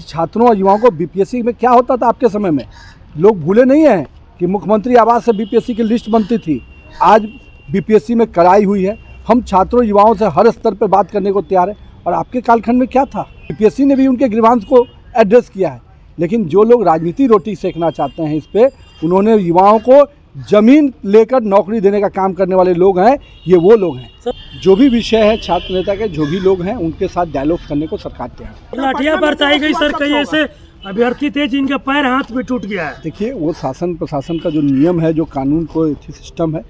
आज छात्रों और युवाओं को बीपीएससी में क्या होता था आपके समय में, लोग भूले नहीं हैं कि मुख्यमंत्री आवास से बीपीएससी की लिस्ट बनती थी। आज बीपीएससी में कड़ाई हुई है। हम छात्रों युवाओं से हर स्तर पर बात करने को तैयार है। और आपके कालखंड में क्या था, बीपीएससी ने भी उनके ग्रीवांस को एड्रेस किया है। लेकिन जो लोग राजनीति रोटी सेकना चाहते हैं इस पर, उन्होंने युवाओं को जमीन लेकर नौकरी देने का काम करने वाले लोग हैं, ये वो लोग हैं। जो भी विषय है छात्र नेता के, जो भी लोग हैं उनके साथ डायलॉग करने को सरकार तैयार है। लाठियां बरसाई गई सर, कई ऐसे अभ्यर्थी थे जिनका पैर हाथ में टूट गया है। देखिए, वो शासन प्रशासन का जो नियम है, जो कानून को सिस्टम है।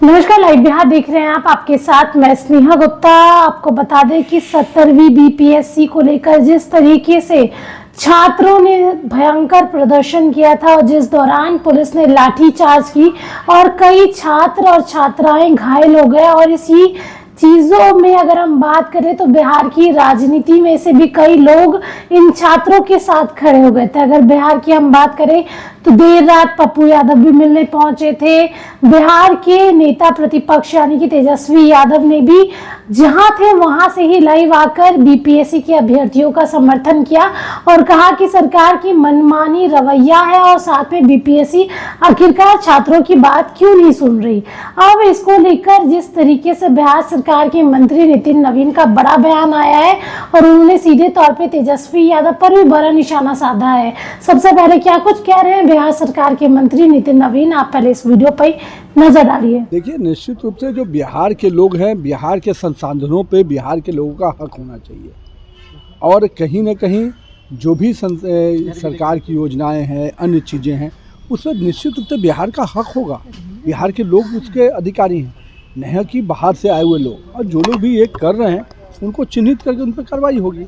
नमस्कार, लाइव बिहार देख रहे हैं आप। आपके साथ मैं स्नेहा गुप्ता। आपको बता दें कि 70वीं बीपीएससी को लेकर जिस तरीके से छात्रों ने भयंकर प्रदर्शन किया था और जिस दौरान पुलिस ने लाठीचार्ज की और कई छात्र और छात्राएं घायल हो गए, और इसी चीज़ों में अगर हम बात करें तो बिहार की राजनीति में से भी कई लोग इन छात्रों के साथ खड़े हो गए थे। अगर बिहार की हम बात करें तो देर रात पप्पू यादव भी मिलने पहुंचे थे। बिहार के नेता प्रतिपक्ष यानी कि तेजस्वी यादव ने भी जहां थे वहां से ही लाइव आकर बीपीएससी के अभ्यर्थियों का समर्थन किया और कहा कि सरकार की मनमानी रवैया है और साथ में बीपीएससी आखिरकार छात्रों की बात क्यों नहीं सुन रही। अब इसको लेकर जिस तरीके से बिहार सरकार के मंत्री नितिन नवीन का बड़ा बयान आया है और उन्होंने सीधे तौर पे तेजस्वी यादव पर भी बड़ा निशाना साधा है। सबसे पहले क्या कुछ कह रहे हैं बिहार सरकार के मंत्री नितिन नवीन, आप पहले इस वीडियो पर नजर डालिए। देखिए, निश्चित रूप से जो बिहार के लोग हैं, बिहार के संसाधनों पे बिहार के लोगों का हक होना चाहिए। और कहीं ना कहीं जो भी सरकार की योजनाएं हैं, अन्य चीज़ें हैं, उस पर निश्चित रूप से बिहार का हक होगा। बिहार के लोग उसके अधिकारी हैं, नहीं कि बाहर से आए हुए लोग। और जो लोग भी ये कर रहे हैं उनको चिन्हित करके उन पर कार्रवाई होगी।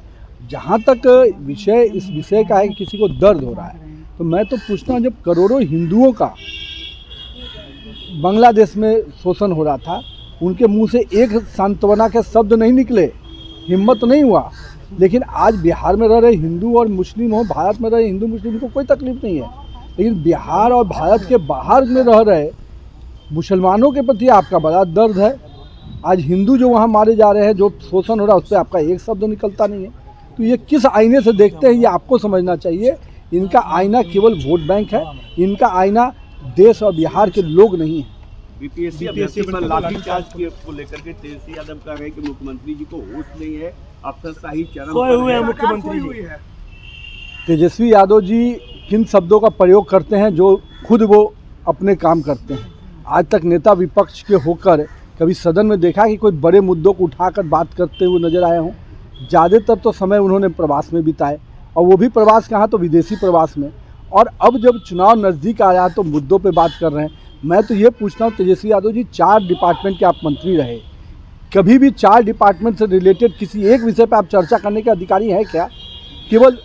जहाँ तक विषय इस विषय का है कि किसी को दर्द हो रहा है, तो मैं तो पूछता हूँ, जब करोड़ों हिंदुओं का बांग्लादेश में शोषण हो रहा था, उनके मुंह से एक सांत्वना के शब्द नहीं निकले, हिम्मत नहीं हुआ। लेकिन आज बिहार में रह रहे हिंदू और मुस्लिम हो, भारत में रहे हिंदू मुस्लिम को कोई तकलीफ नहीं है। लेकिन बिहार और भारत के बाहर में रह रहे मुसलमानों के प्रति आपका बड़ा दर्द है। आज हिंदू जो वहाँ मारे जा रहे हैं, जो शोषण हो रहा है, उससे आपका एक शब्द निकलता नहीं है। तो ये किस आईने से देखते हैं, ये आपको समझना चाहिए। इनका आईना केवल वोट बैंक है, इनका आईना देश और बिहार के लोग नहीं है। बीपीएससी पर लाठीचार्ज को लेकर के तेजस्वी यादव कह रहे हैं कि मुख्यमंत्री जी को होश नहीं है, अफसरशाही चरम सोए हुए हैं मुख्यमंत्री जी। तेजस्वी यादव जी किन शब्दों का प्रयोग करते हैं जो खुद वो अपने काम करते हैं। आज तक नेता विपक्ष के होकर कभी सदन में देखा कि कोई बड़े मुद्दों को उठाकर बात करते हुए नजर आए हों। ज़्यादातर तो समय उन्होंने प्रवास में बिताए, और वो भी प्रवास कहाँ, तो विदेशी प्रवास में। और अब जब चुनाव नज़दीक आया तो मुद्दों पे बात कर रहे हैं। मैं तो ये पूछता हूँ, तेजस्वी यादव जी 4 डिपार्टमेंट के आप मंत्री रहे, कभी भी 4 डिपार्टमेंट से रिलेटेड किसी एक विषय पे आप चर्चा करने के अधिकारी हैं क्या? केवल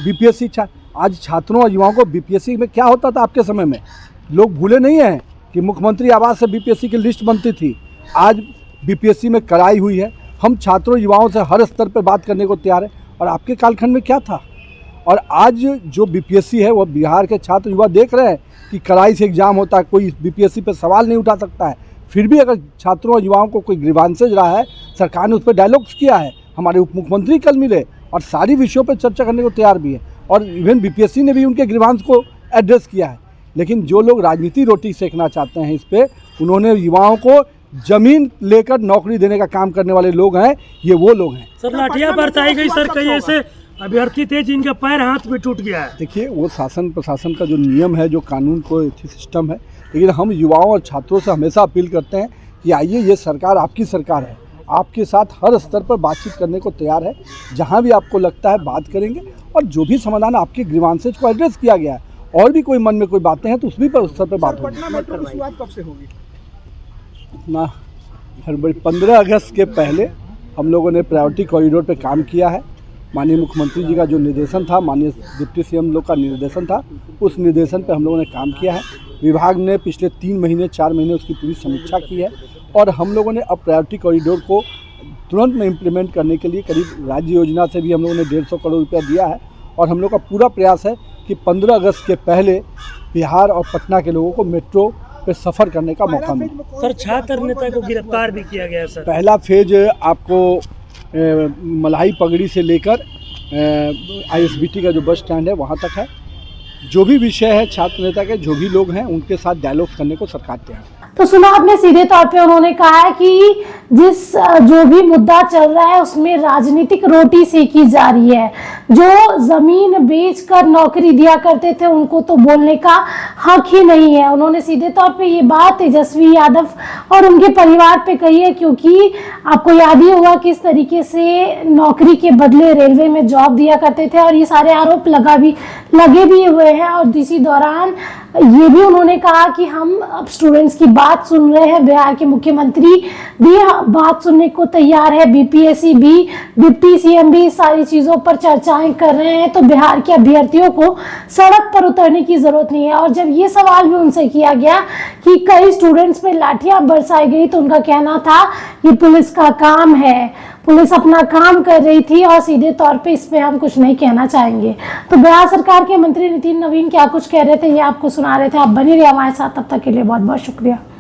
बीपीएससी आज छात्रों और युवाओं को बीपीएससी में क्या होता था आपके समय में, लोग भूले नहीं हैं कि मुख्यमंत्री आवास से बीपीएससी की लिस्ट बनती थी। आज बीपीएससी में कड़ाई हुई है। हम छात्रों युवाओं से हर स्तर पर बात करने को तैयार है। और आपके कालखंड में क्या था, और आज जो बीपीएससी है वो बिहार के छात्र युवा देख रहे हैं कि कड़ाई से एग्जाम होता है, कोई बीपीएससी पे सवाल नहीं उठा सकता है। फिर भी अगर छात्रों और युवाओं को कोई ग्रीवांसेज रहा है, सरकार ने उस पर डायलॉग्स किया है। हमारे उप मुख्यमंत्री कल मिले और सारी विषयों पर चर्चा करने को तैयार भी है। और इवन बीपीएससी ने भी उनके ग्रीवांस को एड्रेस किया है। लेकिन जो लोग राजनीति रोटी सेकना चाहते हैं इस पर, उन्होंने युवाओं को जमीन लेकर नौकरी देने का काम करने वाले लोग हैं, ये वो लोग हैं। सर, लाठियां बरसाई गई सर, कई ऐसे अभ्यर्थी थे जिनका पैर हाथ में टूट गया है। देखिए, वो शासन प्रशासन का जो नियम है, जो कानून को सिस्टम है। लेकिन हम युवाओं और छात्रों से हमेशा अपील करते हैं कि आइए, ये सरकार आपकी सरकार है, आपके साथ हर स्तर पर बातचीत करने को तैयार है। जहाँ भी आपको लगता है बात करेंगे, और जो भी समाधान आपके ग्रीवांसेज को एड्रेस किया गया है, और भी कोई मन में कोई बातें हैं तो उसमें पर उस स्तर पर बात होगी। शुरुआत कब से होगी? इतना फरवरी 15 अगस्त के पहले हम लोगों ने प्रायोरिटी कॉरिडोर पे काम किया है। माननीय मुख्यमंत्री जी का जो निर्देशन था, माननीय डिप्टी सीएम लोग का निर्देशन था, उस निर्देशन पे हम लोगों ने काम किया है। विभाग ने पिछले 3 महीने 4 महीने उसकी पूरी समीक्षा की है। और हम लोगों ने अब प्रायोरिटी कॉरिडोर को तुरंत में इम्प्लीमेंट करने के लिए करीब राज्य योजना से भी हम लोगों ने 150 करोड़ रुपया दिया है। और हम लोग का पूरा प्रयास है कि 15 अगस्त के पहले बिहार और पटना के लोगों को मेट्रो पे सफ़र करने का मौका मिले। सर, छात्र नेता को गिरफ्तार भी किया गया सर। पहला फेज आपको मलाई पगड़ी से लेकर ISBT का जो बस स्टैंड है वहाँ तक है। जो भी विषय है छात्र नेता के, जो भी लोग हैं उनके साथ डायलॉग करने को सरकार तैयार है। तो सुना आपने, सीधे तौर पे उन्होंने कहा है कि जो भी मुद्दा चल रहा है उसमें राजनीतिक रोटी सेकी जा रही है। जो जमीन बेचकर नौकरी दिया करते थे उनको तो बोलने का हक ही नहीं है। उन्होंने सीधे तौर पे ये बात तेजस्वी यादव और उनके परिवार पे कही है, क्योंकि आपको याद ही होगा किस तरीके से नौकरी के बदले रेलवे में जॉब दिया करते थे और ये सारे आरोप लगे भी हुए हैं। और इसी दौरान ये भी उन्होंने कहा कि हम अब स्टूडेंट्स की बात सुन रहे हैं, बिहार के मुख्यमंत्री भी बात सुनने को तैयार है, BPSC भी, डिप्टी CM भी सारी चीज़ों पर चर्चाएं कर रहे हैं। तो बिहार के अभ्यर्थियों को सड़क पर उतरने की ज़रूरत नहीं है। और जब ये सवाल भी उनसे किया गया कि कई स्टूडेंट्स पे लाठियां बरसाई गई तो उनका कहना था ये पुलिस का काम है, पुलिस अपना काम कर रही थी और सीधे तौर पे इस पे हम कुछ नहीं कहना चाहेंगे। तो बिहार सरकार के मंत्री नितिन नवीन क्या कुछ कह रहे थे ये आपको सुना रहे थे। आप बने रहिए हमारे साथ, तब तक के लिए बहुत बहुत शुक्रिया।